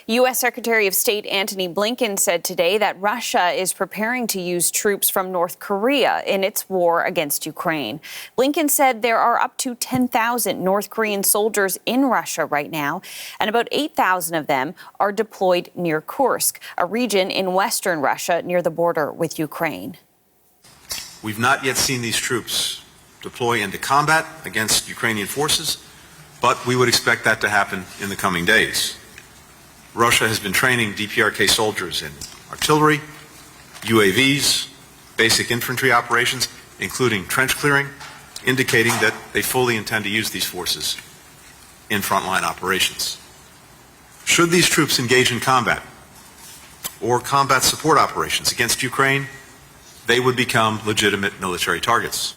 U.S. Secretary of State Antony Blinken said today that Russia is preparing to use troops from North Korea in its war against Ukraine. Blinken said there are up to 10,000 North Korean soldiers in Russia right now, and about 8,000 of them are deployed near Kursk, a region in western Russia near the border with Ukraine. We've not yet seen these troops deploy into combat against Ukrainian forces, but we would expect that to happen in the coming days. Russia has been training DPRK soldiers in artillery, UAVs, basic infantry operations, including trench clearing, indicating that they fully intend to use these forces in frontline operations. Should these troops engage in combat or combat support operations against Ukraine, they would become legitimate military targets.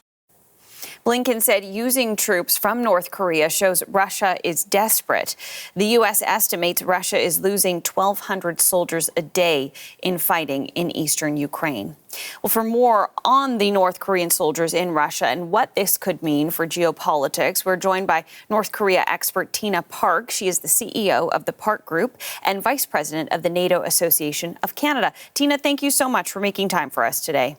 Blinken said using troops from North Korea shows Russia is desperate. The U.S. estimates Russia is losing 1,200 soldiers a day in fighting in eastern Ukraine. Well, for more on the North Korean soldiers in Russia and what this could mean for geopolitics, we're joined by North Korea expert Tina Park. She is the CEO of the Park Group and Vice President of the NATO Association of Canada. Tina, thank you so much for making time for us today.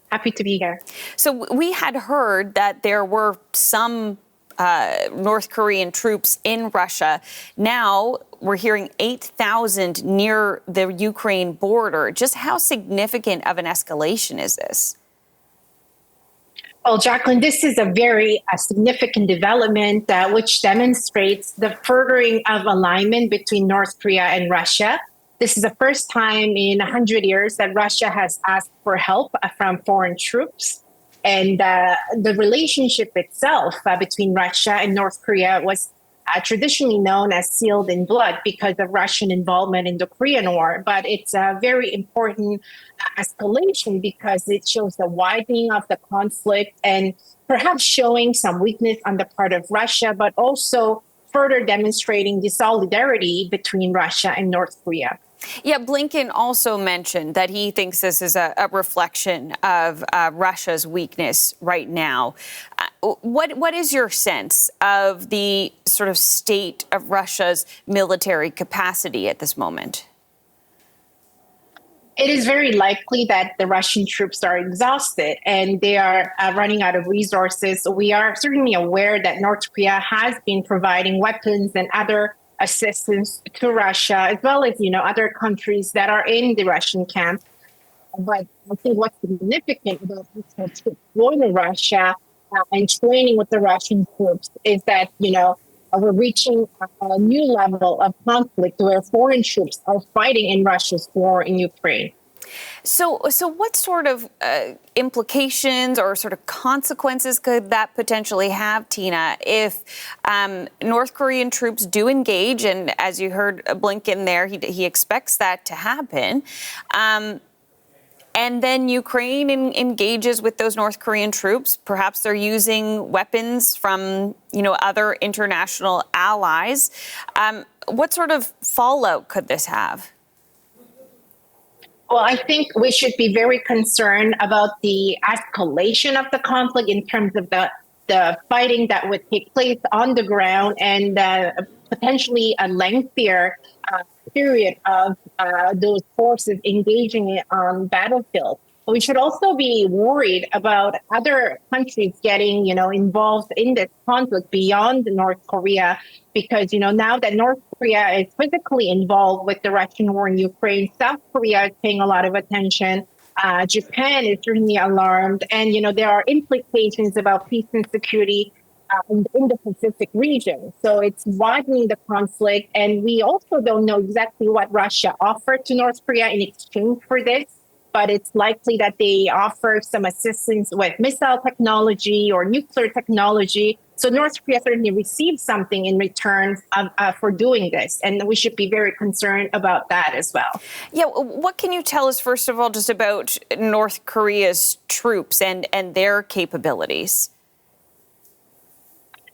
Happy to be here. So we had heard that there were some North Korean troops in Russia. Now we're hearing 8,000 near the Ukraine border. Just how significant of an escalation is this? Well, Jacqueline, this is a very significant development which demonstrates the furthering of alignment between North Korea and Russia. This is the first time in 100 years that Russia has asked for help from foreign troops. And the relationship itself between Russia and North Korea was traditionally known as sealed in blood because of Russian involvement in the Korean War. But it's a very important escalation because it shows the widening of the conflict and perhaps showing some weakness on the part of Russia, but also further demonstrating the solidarity between Russia and North Korea. Yeah, Blinken also mentioned that he thinks this is a reflection of Russia's weakness right now. What is your sense of the sort of state of Russia's military capacity at this moment? It is very likely that the Russian troops are exhausted and they are running out of resources. We are certainly aware that North Korea has been providing weapons and other assistance to Russia, as well as, other countries that are in the Russian camp. But I think what's significant about this troops going to Russia and training with the Russian troops is that, we're reaching a new level of conflict where foreign troops are fighting in Russia's war in Ukraine. So what sort of implications or sort of consequences could that potentially have, Tina, if North Korean troops do engage? And as you heard Blinken there, he expects that to happen. And then Ukraine engages with those North Korean troops. Perhaps they're using weapons from, other international allies. What sort of fallout could this have? Well, I think we should be very concerned about the escalation of the conflict in terms of the fighting that would take place on the ground and potentially a lengthier period of those forces engaging on battlefield. We should also be worried about other countries getting, involved in this conflict beyond North Korea, because, now that North Korea is physically involved with the Russian war in Ukraine, South Korea is paying a lot of attention. Japan is certainly alarmed. And, there are implications about peace and security in the Pacific region. So it's widening the conflict. And we also don't know exactly what Russia offered to North Korea in exchange for this. But it's likely that they offer some assistance with missile technology or nuclear technology. So North Korea certainly received something in return for doing this. And we should be very concerned about that as well. Yeah, what can you tell us, first of all, just about North Korea's troops and their capabilities?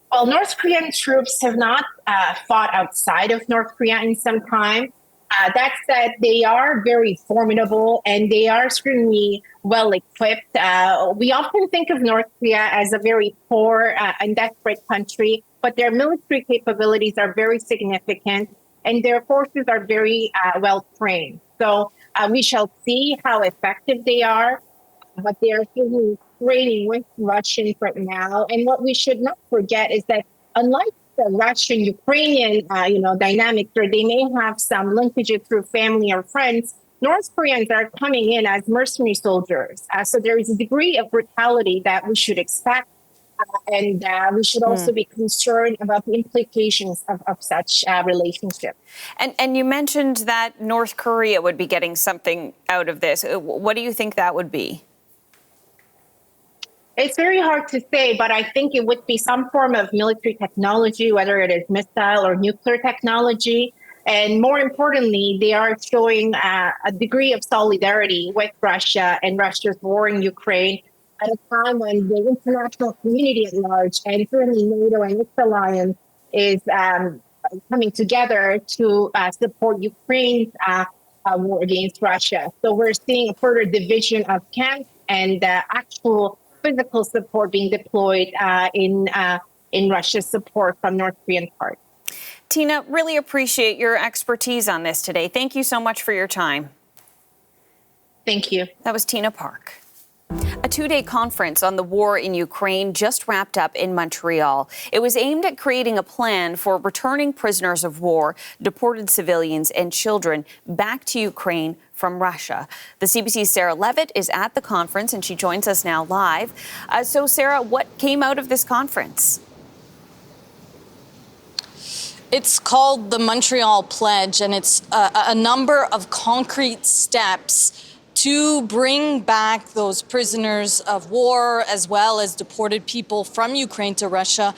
Well, North Korean troops have not fought outside of North Korea in some time. That said, they are very formidable and they are certainly well equipped. We often think of North Korea as a very poor and desperate country, but their military capabilities are very significant. and their forces are very well trained. So we shall see how effective they are, but they are certainly trading with Russians right now. And what we should not forget is that unlike the Russian-Ukrainian, dynamics, where they may have some linkages through family or friends, North Koreans are coming in as mercenary soldiers. So there is a degree of brutality that we should expect. And we should also be concerned about the implications of such relationship. And you mentioned that North Korea would be getting something out of this. What do you think that would be? It's very hard to say, but I think it would be some form of military technology, whether it is missile or nuclear technology. And more importantly, they are showing a degree of solidarity with Russia and Russia's war in Ukraine at a time when the international community at large, and certainly NATO and its alliance, is coming together to support Ukraine's war against Russia. So we're seeing a further division of camps and actual physical support being deployed in Russia's support from North Korean part. Tina, really appreciate your expertise on this today. Thank you so much for your time. Thank you. That was Tina Park. A two-day conference on the war in Ukraine just wrapped up in Montreal. It was aimed at creating a plan for returning prisoners of war, deported civilians and children back to Ukraine from Russia. The CBC's Sarah Levitt is at the conference and she joins us now live. So Sarah, what came out of this conference? It's called the Montreal Pledge, and it's a number of concrete steps to bring back those prisoners of war as well as deported people from Ukraine to Russia,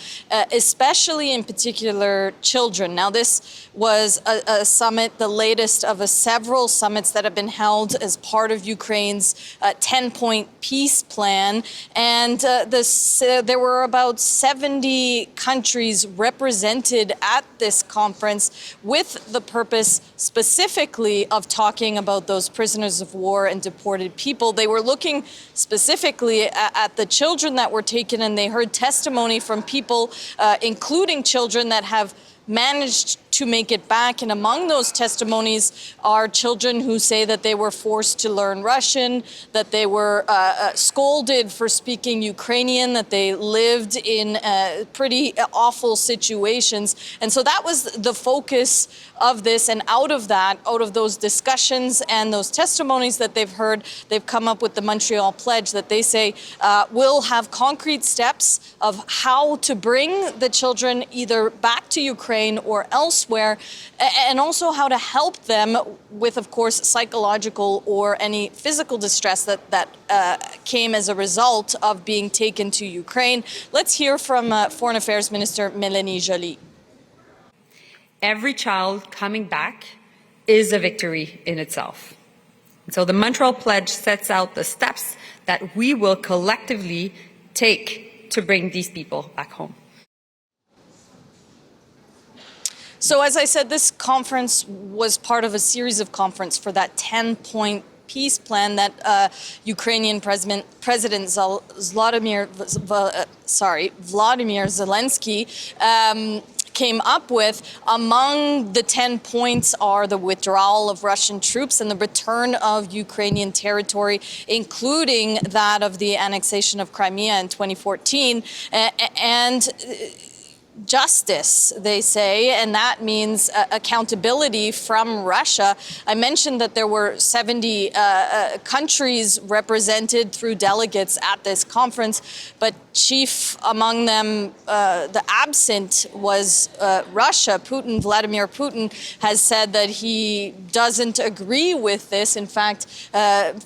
especially in particular children. Now, this was a summit, the latest of several summits that have been held as part of Ukraine's 10-point peace plan. And there were about 70 countries represented at this conference with the purpose specifically of talking about those prisoners of war and deported people. They were looking specifically at the children that were taken, and they heard testimony from people, including children that have managed to make it back. And among those testimonies are children who say that they were forced to learn Russian, that they were scolded for speaking Ukrainian, that they lived in pretty awful situations. And so that was the focus of this. And out of those discussions and those testimonies that they've heard, they've come up with the Montreal Pledge that they say will have concrete steps of how to bring the children either back to Ukraine or elsewhere, and also how to help them with, of course, psychological or any physical distress that came as a result of being taken to Ukraine. Let's hear from Foreign Affairs Minister Mélanie Joly. Every child coming back is a victory in itself. So the Montreal Pledge sets out the steps that we will collectively take to bring these people back home. So as I said, this conference was part of a series of conferences for that 10-point peace plan that Ukrainian President Vladimir Zelensky came up with. Among the 10 points are the withdrawal of Russian troops and the return of Ukrainian territory, including that of the annexation of Crimea in 2014, and justice, they say, and that means accountability from Russia. I mentioned that there were 70 countries represented through delegates at this conference, but chief among them, the absent, was Russia. Vladimir Putin has said that he doesn't agree with this. In fact,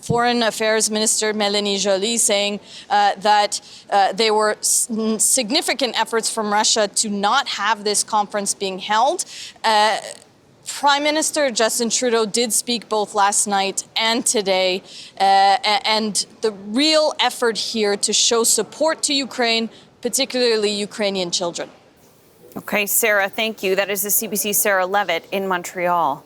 Foreign Affairs Minister Mélanie Joly saying that there were significant efforts from Russia to not have this conference being held. Prime Minister Justin Trudeau did speak both last night and today, and the real effort here to show support to Ukraine, particularly Ukrainian children. Okay, Sarah, thank you. That is the CBC Sarah Levitt in Montreal.